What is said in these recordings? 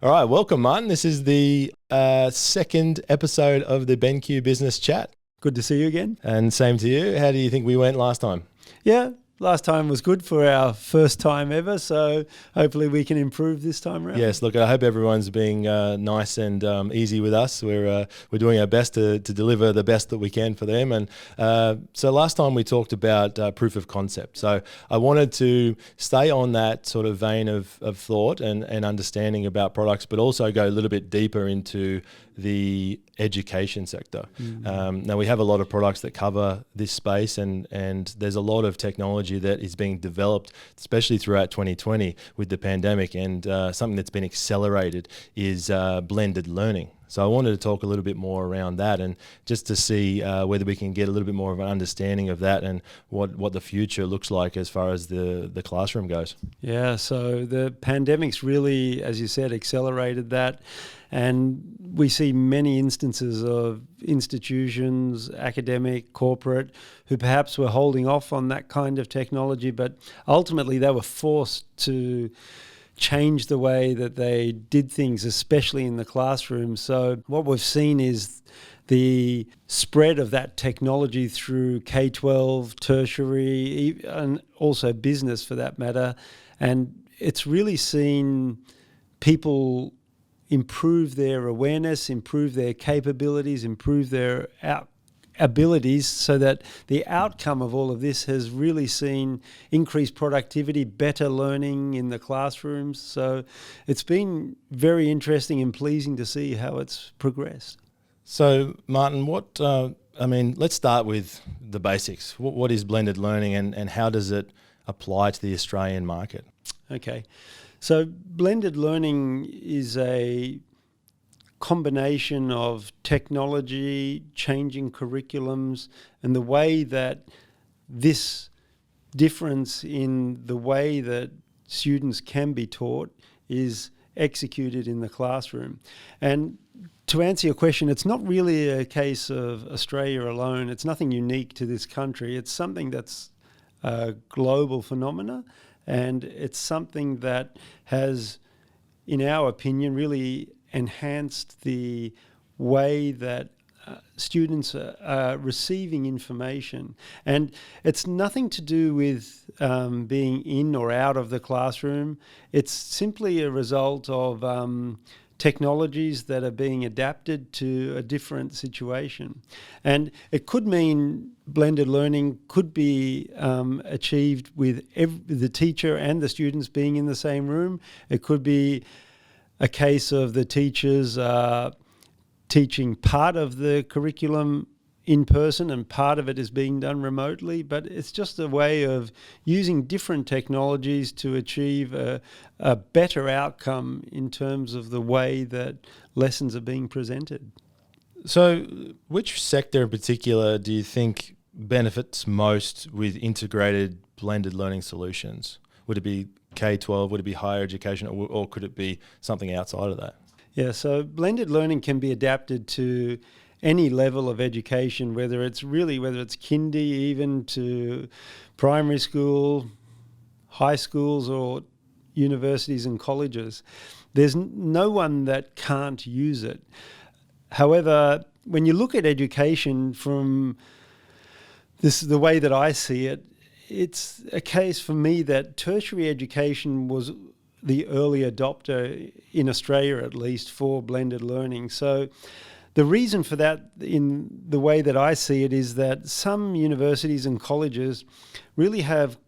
All right, welcome, Martin. This is the second episode of the BenQ Business Chat. Good to see you again. And same to you. How do you think we went last time? Yeah, last time was good for our first time ever, so hopefully we can improve this time around. Yes, look, I hope everyone's being nice and easy with us. We're doing our best to deliver the best that we can for them. And so last time we talked about proof of concept. So I wanted to stay on that sort of vein of thought and understanding about products, but also go a little bit deeper into the education sector. Now we have a lot of products that cover this space, and there's a lot of technology that is being developed, especially throughout 2020 with the pandemic, and something that's been accelerated is blended learning. So I wanted to talk a little bit more around that, and just to see whether we can get a little bit more of an understanding of that and what the future looks like as far as the classroom goes. Yeah, so the pandemic's really, as you said, accelerated that. And we see many instances of institutions, academic, corporate, who perhaps were holding off on that kind of technology, but ultimately they were forced to change the way that they did things, especially in the classroom. So what we've seen is the spread of that technology through K-12, tertiary, and also business for that matter. And it's really seen people improve their awareness, improve their capabilities, improve their abilities, so that the outcome of all of this has really seen increased productivity, better learning in the classrooms. So it's been very interesting and pleasing to see how it's progressed. So Martin, let's start with the basics. What is blended learning, and how does it apply to the Australian market? Okay. So blended learning is a combination of technology, changing curriculums, and the way that this difference in the way that students can be taught is executed in the classroom. And to answer your question, it's not really a case of Australia alone. It's nothing unique to this country. It's something that's a global phenomena. And it's something that has, in our opinion, really enhanced the way that students are receiving information. And it's nothing to do with being in or out of the classroom. It's simply a result of technologies that are being adapted to a different situation. And it could mean blended learning could be achieved with the teacher and the students being in the same room. It could be a case of the teachers teaching part of the curriculum in person and part of it is being done remotely, but it's just a way of using different technologies to achieve a better outcome in terms of the way that lessons are being presented. So which sector in particular do you think benefits most with integrated blended learning solutions? Would it be K-12, would it be higher education, or could it be something outside of that? Yeah, so blended learning can be adapted to any level of education, whether it's kindy even to primary school, high schools, or universities and colleges. There's no one that can't use it. However, when you look at education from the way that I see it, it's a case for me that tertiary education was the early adopter, in Australia at least, for blended learning. So the reason for that, in the way that I see it, is that some universities and colleges really have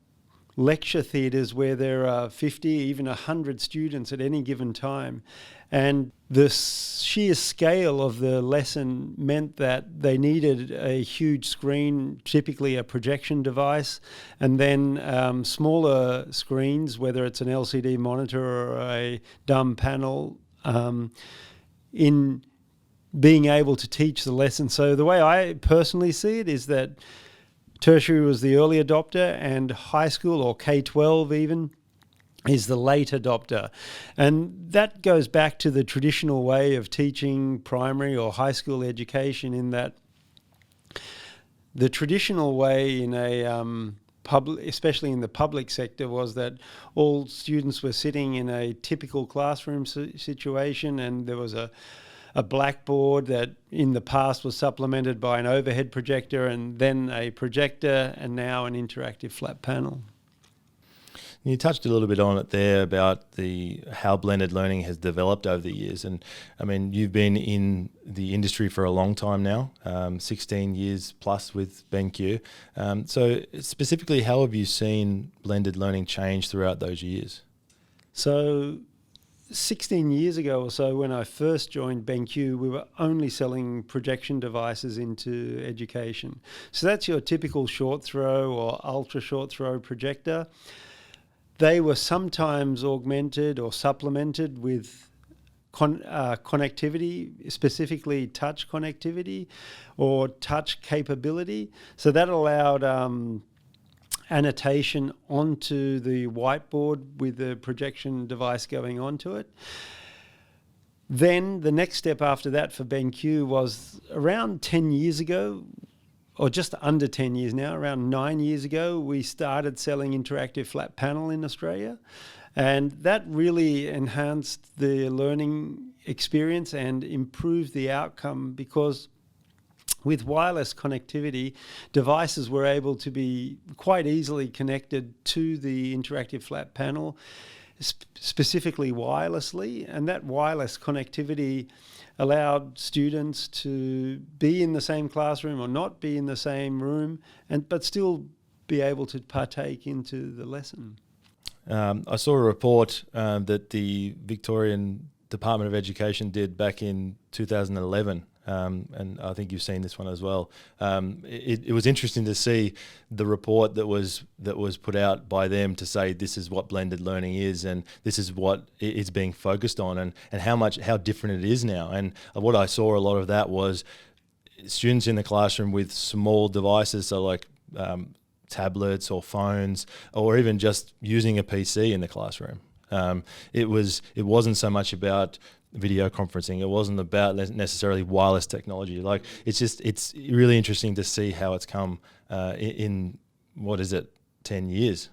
lecture theatres where there are 50, even 100 students at any given time. And the sheer scale of the lesson meant that they needed a huge screen, typically a projection device, and then smaller screens, whether it's an LCD monitor or a dumb panel, in being able to teach the lesson. So the way I personally see it is that tertiary was the early adopter, and high school, or K-12 even, is the late adopter. And that goes back to the traditional way of teaching primary or high school education, in that the traditional way in a especially in the public sector, was that all students were sitting in a typical classroom situation, and there was a blackboard that in the past was supplemented by an overhead projector and then a projector and now an interactive flat panel. You touched a little bit on it there about how blended learning has developed over the years. And I mean, you've been in the industry for a long time now, 16 years plus with BenQ. So specifically, how have you seen blended learning change throughout those years? So 16 years ago or so, when I first joined BenQ, we were only selling projection devices into education. So that's your typical short throw or ultra short throw projector. They were sometimes augmented or supplemented with connectivity, specifically touch connectivity or touch capability. So that allowed annotation onto the whiteboard with the projection device going onto it. Then the next step after that for BenQ was around 10 years ago, or just under 10 years now, around 9 years ago, we started selling interactive flat panel in Australia. And that really enhanced the learning experience and improved the outcome, because with wireless connectivity, devices were able to be quite easily connected to the interactive flat panel, specifically wirelessly. And that wireless connectivity allowed students to be in the same classroom or not be in the same room, but still be able to partake into the lesson. I saw a report that the Victorian Department of Education did back in 2011. And I think you've seen this one as well. It was interesting to see the report that was put out by them to say this is what blended learning is and this is what it's being focused on, and how different it is now. And what I saw a lot of that was students in the classroom with small devices, so like tablets or phones, or even just using a PC in the classroom. It wasn't so much about video conferencing. It wasn't about necessarily wireless technology. Like it's really interesting to see how it's come in what is it, 10 years,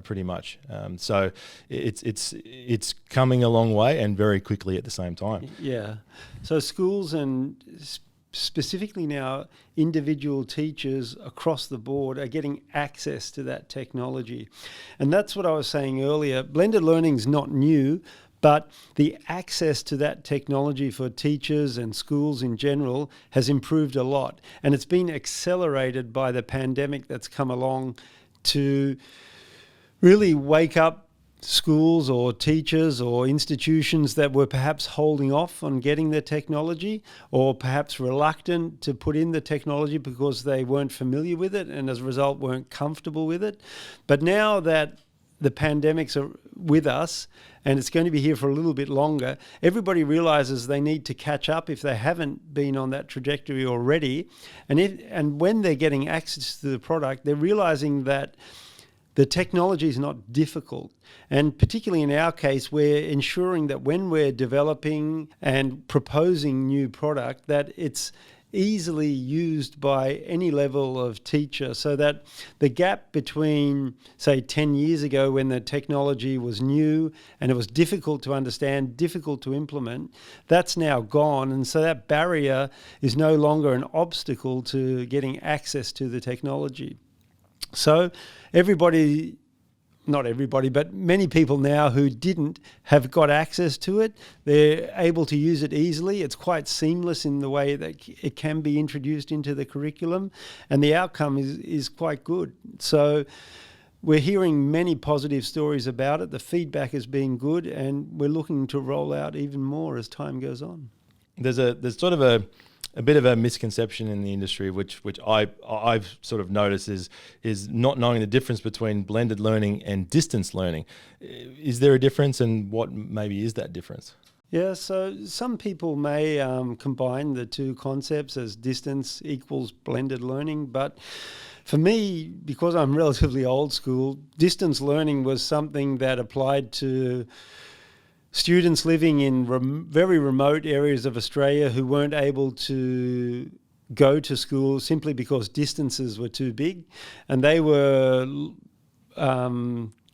pretty much. So it's coming a long way and very quickly at the same time. Yeah. So schools and specifically now individual teachers across the board are getting access to that technology. And that's what I was saying earlier. Blended learning is not new, but the access to that technology for teachers and schools in general has improved a lot. And it's been accelerated by the pandemic that's come along to really wake up schools or teachers or institutions that were perhaps holding off on getting the technology, or perhaps reluctant to put in the technology because they weren't familiar with it and as a result weren't comfortable with it. But now that the pandemics are with us and it's going to be here for a little bit longer, everybody realizes they need to catch up if they haven't been on that trajectory already. And when they're getting access to the product, they're realizing that the technology is not difficult. And particularly in our case, we're ensuring that when we're developing and proposing new product, that it's easily used by any level of teacher, so that the gap between, say, 10 years ago when the technology was new and it was difficult to understand, difficult to implement, that's now gone. And so that barrier is no longer an obstacle to getting access to the technology. So not everybody, but many people now who didn't have got access to it, they're able to use it easily. It's quite seamless in the way that it can be introduced into the curriculum, and the outcome is quite good. So we're hearing many positive stories about it. The feedback has been good, and we're looking to roll out even more as time goes on. There's sort of a bit of a misconception in the industry, which I've sort of noticed is not knowing the difference between blended learning and distance learning. Is there a difference, and what maybe is that difference? Yeah, so some people may combine the two concepts as distance equals blended learning, but for me, because I'm relatively old school, distance learning was something that applied to students living in very remote areas of Australia who weren't able to go to school simply because distances were too big, and they were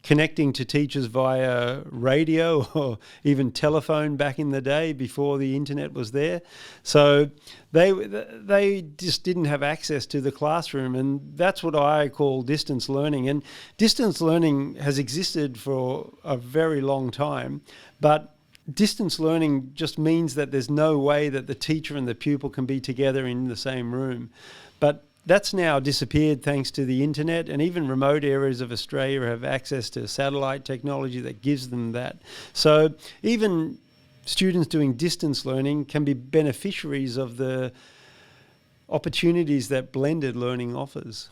connecting to teachers via radio or even telephone back in the day before the internet was there. So they just didn't have access to the classroom, and that's what I call distance learning. And distance learning has existed for a very long time, but distance learning just means that there's no way that the teacher and the pupil can be together in the same room. But that's now disappeared thanks to the internet, and even remote areas of Australia have access to satellite technology that gives them that. So even students doing distance learning can be beneficiaries of the opportunities that blended learning offers.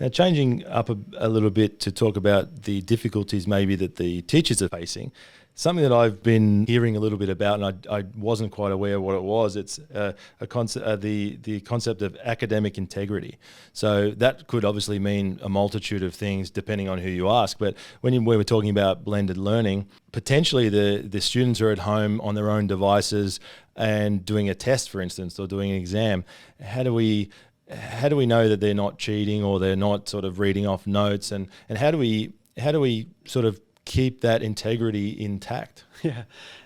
Now, changing up a little bit to talk about the difficulties maybe that the teachers are facing, something that I've been hearing a little bit about, and I wasn't quite aware of what it was. It's the concept of academic integrity. So that could obviously mean a multitude of things depending on who you ask. But when we're talking about blended learning, potentially the students are at home on their own devices and doing a test, for instance, or doing an exam. How do we know that they're not cheating or they're not sort of reading off notes, and how do we sort of keep that integrity intact? Yeah,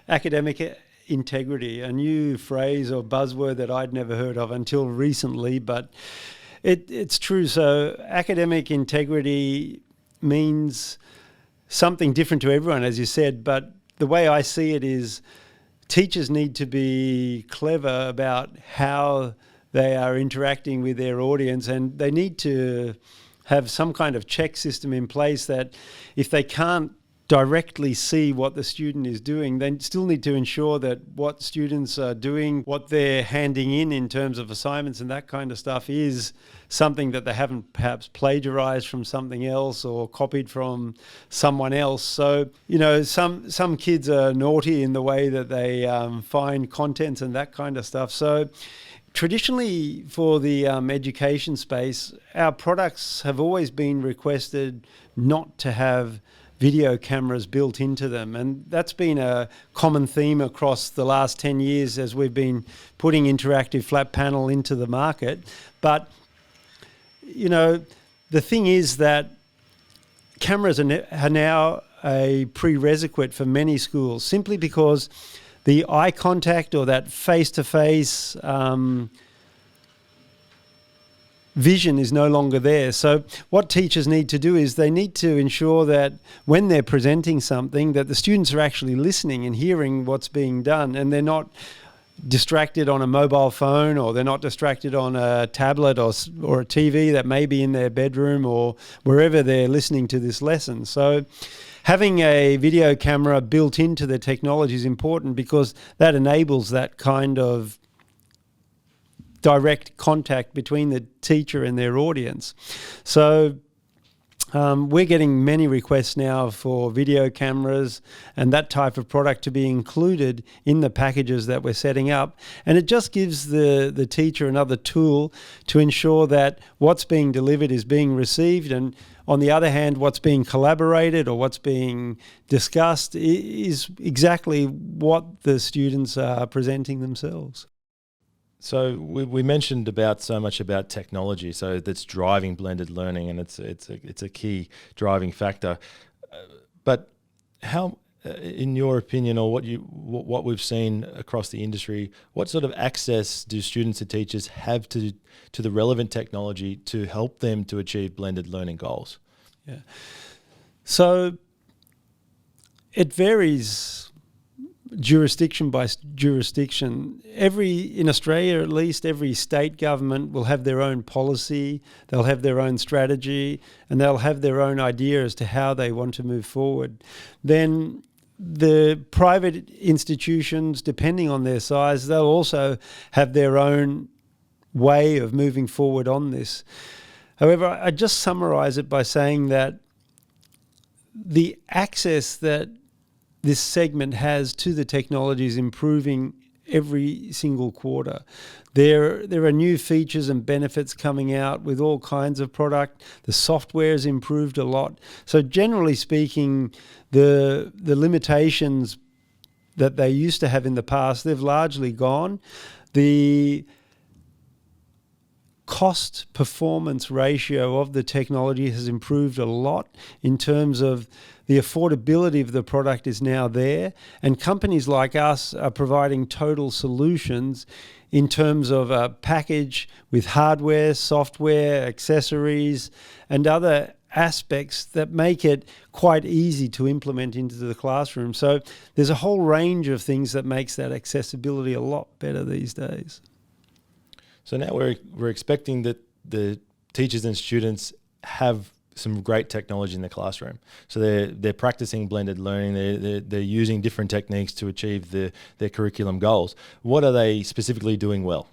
academic integrity, a new phrase or buzzword that I'd never heard of until recently, but it's true. So academic integrity means something different to everyone, as you said, but the way I see it is teachers need to be clever about how they are interacting with their audience, and they need to have some kind of check system in place that if they can't directly see what the student is doing, they still need to ensure that what students are doing, what they're handing in terms of assignments and that kind of stuff, is something that they haven't perhaps plagiarized from something else or copied from someone else. So, some kids are naughty in the way that they find content and that kind of stuff. So traditionally, for the education space, our products have always been requested not to have video cameras built into them. And that's been a common theme across the last 10 years as we've been putting interactive flat panel into the market. But, the thing is that cameras are now a prerequisite for many schools, simply because the eye contact or that face-to-face vision is no longer there. So what teachers need to do is they need to ensure that when they're presenting something, that the students are actually listening and hearing what's being done, and they're not distracted on a mobile phone, or they're not distracted on a tablet or a TV that may be in their bedroom or wherever they're listening to this lesson. So having a video camera built into the technology is important, because that enables that kind of direct contact between the teacher and their audience. So we're getting many requests now for video cameras and that type of product to be included in the packages that we're setting up. And it just gives the teacher another tool to ensure that what's being delivered is being received, and on the other hand, what's being collaborated or what's being discussed is exactly what the students are presenting themselves. So we mentioned so much about technology, so that's driving blended learning, and it's a key driving factor. But how, in your opinion, or what we've seen across the industry, what sort of access do students and teachers have to the relevant technology to help them to achieve blended learning goals? Yeah. So it varies jurisdiction by jurisdiction. In Australia at least, every state government will have their own policy, they'll have their own strategy, and they'll have their own idea as to how they want to move forward. Then the private institutions, depending on their size, they'll also have their own way of moving forward on this. However, I just summarize it by saying that the access that this segment has to the technology is improving every single quarter. There are new features and benefits coming out with all kinds of product. The software has improved a lot. So generally speaking, the cost performance ratio of the technology has improved a lot in terms of the affordability of the product is now there, and companies like us are providing total solutions in terms of a package with hardware, software, accessories, and other aspects that make it quite easy to implement into the classroom. So there's a whole range of things that makes that accessibility a lot better these days. So now we're expecting that the teachers and students have some great technology in the classroom. So they're practicing blended learning. They're using different techniques to achieve their curriculum goals. What are they specifically doing well?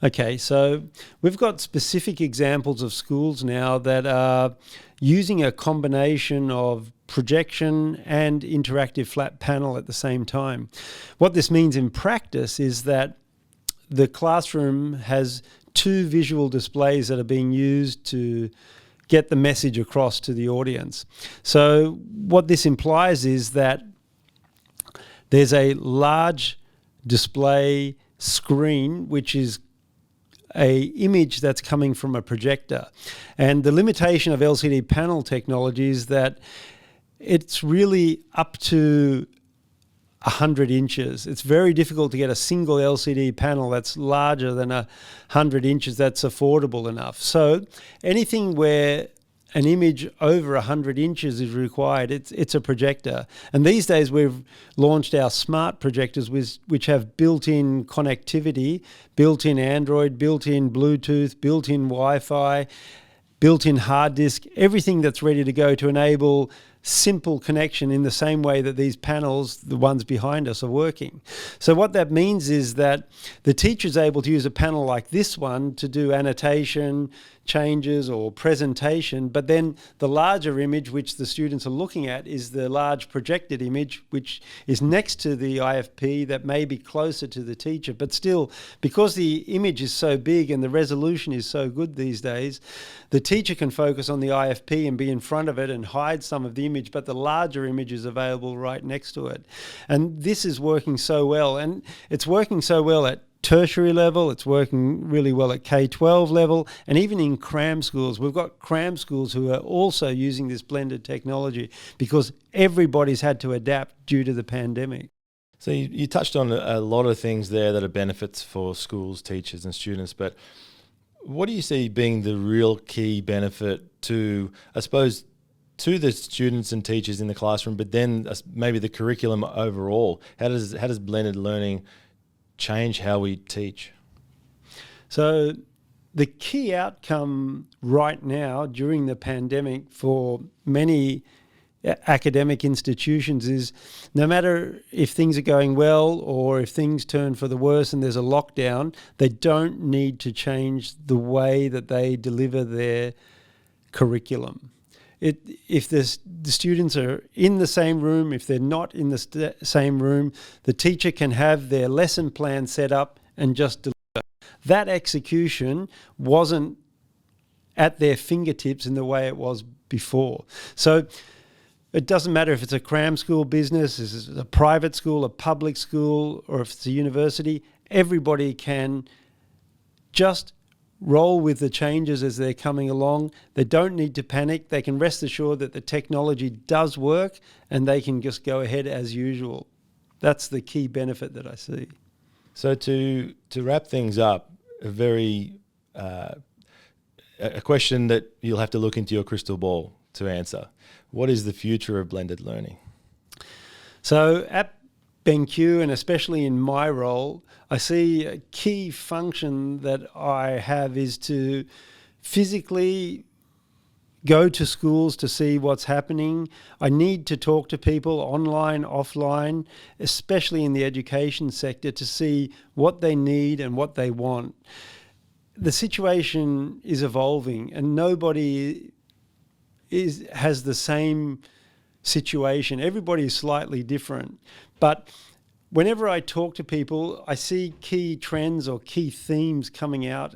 Okay, so we've got specific examples of schools now that are using a combination of projection and interactive flat panel at the same time. What this means in practice is that the classroom has two visual displays that are being used to get the message across to the audience. So what this implies is that there's a large display screen which is a image that's coming from a projector. And the limitation of LCD panel technology is that it's really up to 100 inches. It's very difficult to get a single LCD panel that's larger than 100 inches that's affordable enough. So anything where an image over 100 inches is required, it's a projector. And these days we've launched our smart projectors which have built-in connectivity, built-in Android, built-in Bluetooth, built-in Wi-Fi, built-in hard disk, everything that's ready to go to enable simple connection in the same way that these panels, the ones behind us, are working. So what that means is that the teacher is able to use a panel like this one to do annotation, changes or presentation, but then the larger image which the students are looking at is the large projected image which is next to the IFP that may be closer to the teacher. But still, because the image is so big and the resolution is so good these days, the teacher can focus on the IFP and be in front of it and hide some of the image, but the larger image is available right next to it. And this is working so well, and it's working so well at tertiary level, it's working really well at K-12 level, and even in cram schools. We've got cram schools who are also using this blended technology because everybody's had to adapt due to the pandemic. So you touched on a lot of things there that are benefits for schools, teachers and students, but what do you see being the real key benefit to, I suppose, to the students and teachers in the classroom, but then maybe the curriculum overall? How does blended learning change how we teach? So the key outcome right now during the pandemic for many academic institutions is no matter if things are going well or if things turn for the worse and there's a lockdown, they don't need to change the way that they deliver their curriculum. If the students are in the same room, if they're not in the same room, the teacher can have their lesson plan set up and just deliver. That execution wasn't at their fingertips in the way it was before. So it doesn't matter if it's a cram school business, if it's a private school, a public school, or if it's a university, everybody can just roll with the changes as they're coming along. They don't need to panic. They can rest assured that the technology does work and they can just go ahead as usual. That's the key benefit that I see. So to wrap things up, a question that you'll have to look into your crystal ball to answer. What is the future of blended learning? So at BenQ, and especially in my role, I see a key function that I have is to physically go to schools to see what's happening. I need to talk to people online, offline, especially in the education sector, to see what they need and what they want. The situation is evolving and nobody has the same situation. Everybody is slightly different. But whenever I talk to people, I see key trends or key themes coming out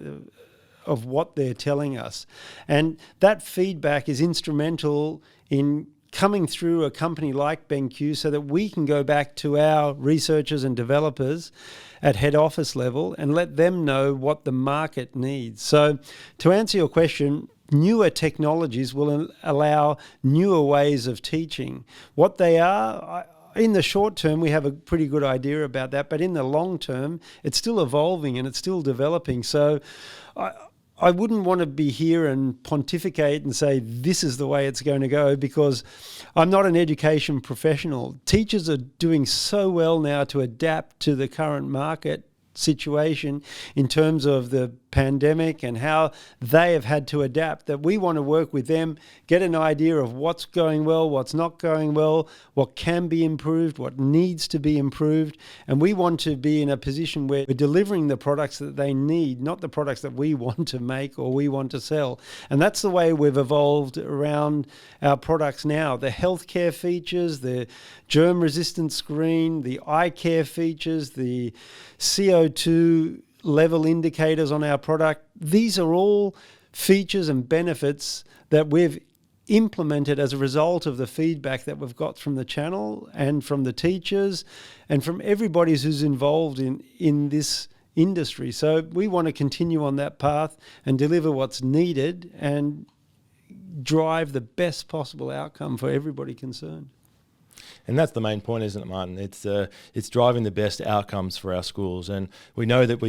of what they're telling us. And that feedback is instrumental in coming through a company like BenQ so that we can go back to our researchers and developers at head office level and let them know what the market needs. So to answer your question, newer technologies will allow newer ways of teaching. What they are, in the short term, we have a pretty good idea about that, but in the long term, it's still evolving and it's still developing. So I wouldn't want to be here and pontificate and say this is the way it's going to go, because I'm not an education professional. Teachers are doing so well now to adapt to the current market situation in terms of the pandemic and how they have had to adapt, that we want to work with them, get an idea of what's going well, what's not going well, what can be improved, what needs to be improved. And we want to be in a position where we're delivering the products that they need, not the products that we want to make or we want to sell. And that's the way we've evolved around our products now. The healthcare features, the germ-resistant screen, the eye care features, the CO2 level indicators on our product. These are all features and benefits that we've implemented as a result of the feedback that we've got from the channel and from the teachers and from everybody who's involved in this industry. So we want to continue on that path and deliver what's needed and drive the best possible outcome for everybody concerned. And that's the main point, isn't it, Martin? It's driving the best outcomes for our schools. And we know that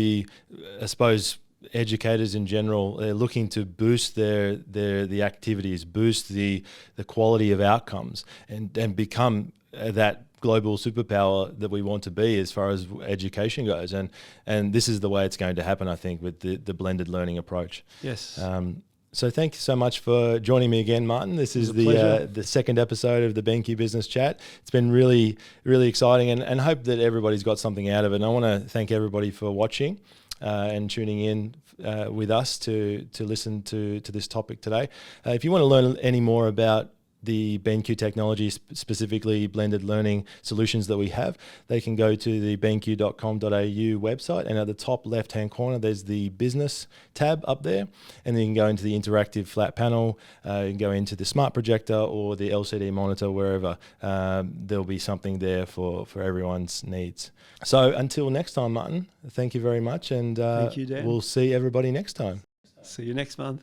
I suppose, educators in general, they're looking to boost the activities, boost the quality of outcomes, and become that global superpower that we want to be as far as education goes. And this is the way it's going to happen, I think, with the blended learning approach. Yes. So thank you so much for joining me again, Martin. This is the second episode of the BenQ Business Chat. It's been really, really exciting, and hope that everybody's got something out of it. And I want to thank everybody for watching and tuning in with us to listen to this topic today. If you want to learn any more about the BenQ technology, specifically blended learning solutions that we have, they can go to the benq.com.au website, and at the top left-hand corner, there's the business tab up there, and then you can go into the interactive flat panel, you can go into the smart projector or the LCD monitor, wherever. There'll be something there for everyone's needs. So until next time, Martin, thank you very much, and thank you, Dan. We'll see everybody next time. See you next month.